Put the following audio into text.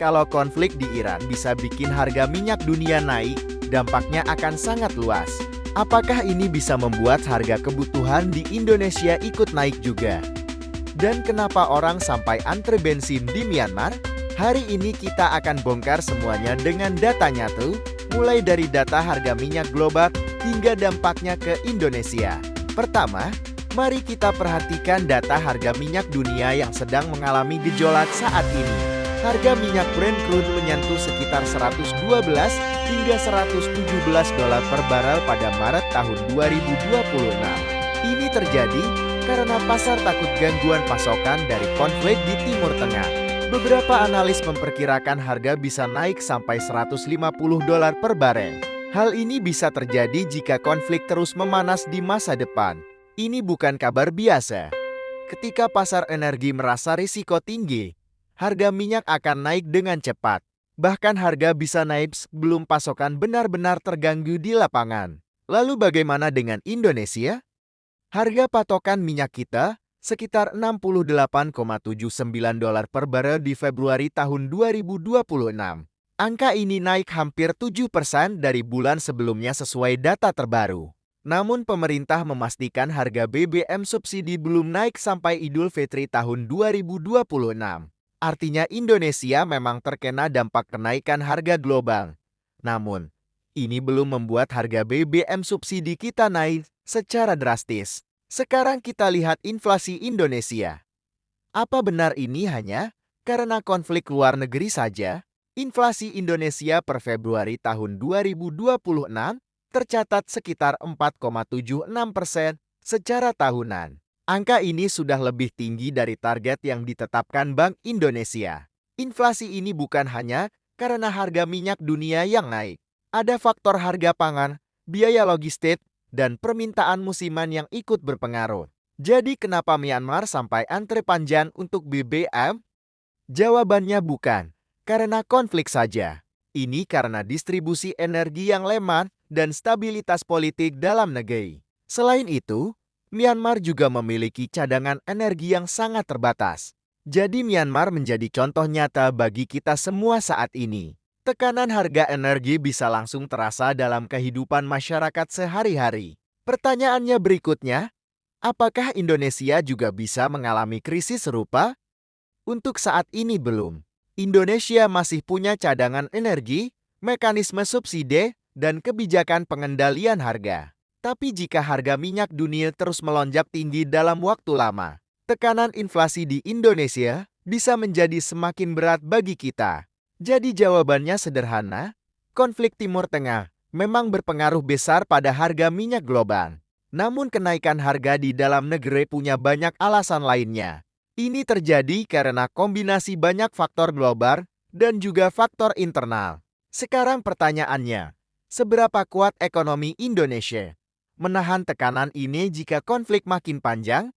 Kalau konflik di Iran bisa bikin harga minyak dunia naik, dampaknya akan sangat luas. Apakah ini bisa membuat harga kebutuhan di Indonesia ikut naik juga? Dan kenapa orang sampai antre bensin di Myanmar? Hari ini kita akan bongkar semuanya dengan data nyata, mulai dari data harga minyak global hingga dampaknya ke Indonesia. Pertama, mari kita perhatikan data harga minyak dunia yang sedang mengalami gejolak saat ini. Harga minyak Brent crude menyentuh sekitar 112 hingga 117 dolar per barel pada Maret tahun 2026. Ini terjadi karena pasar takut gangguan pasokan dari konflik di Timur Tengah. Beberapa analis memperkirakan harga bisa naik sampai 150 dolar per barel. Hal ini bisa terjadi jika konflik terus memanas di masa depan. Ini bukan kabar biasa. Ketika pasar energi merasa risiko tinggi, harga minyak akan naik dengan cepat. Bahkan harga bisa naik sebelum pasokan benar-benar terganggu di lapangan. Lalu bagaimana dengan Indonesia? Harga patokan minyak kita sekitar 68,79 dolar per barel di Februari tahun 2026. Angka ini naik hampir 7% dari bulan sebelumnya sesuai data terbaru. Namun pemerintah memastikan harga BBM subsidi belum naik sampai Idul Fitri tahun 2026. Artinya Indonesia memang terkena dampak kenaikan harga global. Namun, ini belum membuat harga BBM subsidi kita naik secara drastis. Sekarang kita lihat inflasi Indonesia. Apa benar ini hanya karena konflik luar negeri saja? Inflasi Indonesia per Februari tahun 2026 tercatat sekitar 4,76% secara tahunan. Angka ini sudah lebih tinggi dari target yang ditetapkan Bank Indonesia. Inflasi ini bukan hanya karena harga minyak dunia yang naik. Ada faktor harga pangan, biaya logistik, dan permintaan musiman yang ikut berpengaruh. Jadi kenapa Myanmar sampai antre panjang untuk BBM? Jawabannya bukan karena konflik saja. Ini karena distribusi energi yang lemah dan stabilitas politik dalam negeri. Selain itu, Myanmar juga memiliki cadangan energi yang sangat terbatas. Jadi Myanmar menjadi contoh nyata bagi kita semua saat ini. Tekanan harga energi bisa langsung terasa dalam kehidupan masyarakat sehari-hari. Pertanyaannya berikutnya, apakah Indonesia juga bisa mengalami krisis serupa? Untuk saat ini belum. Indonesia masih punya cadangan energi, mekanisme subsidi, dan kebijakan pengendalian harga. Tapi jika harga minyak dunia terus melonjak tinggi dalam waktu lama, tekanan inflasi di Indonesia bisa menjadi semakin berat bagi kita. Jadi jawabannya sederhana, konflik Timur Tengah memang berpengaruh besar pada harga minyak global. Namun kenaikan harga di dalam negeri punya banyak alasan lainnya. Ini terjadi karena kombinasi banyak faktor global dan juga faktor internal. Sekarang pertanyaannya, seberapa kuat ekonomi Indonesia menahan tekanan ini jika konflik makin panjang?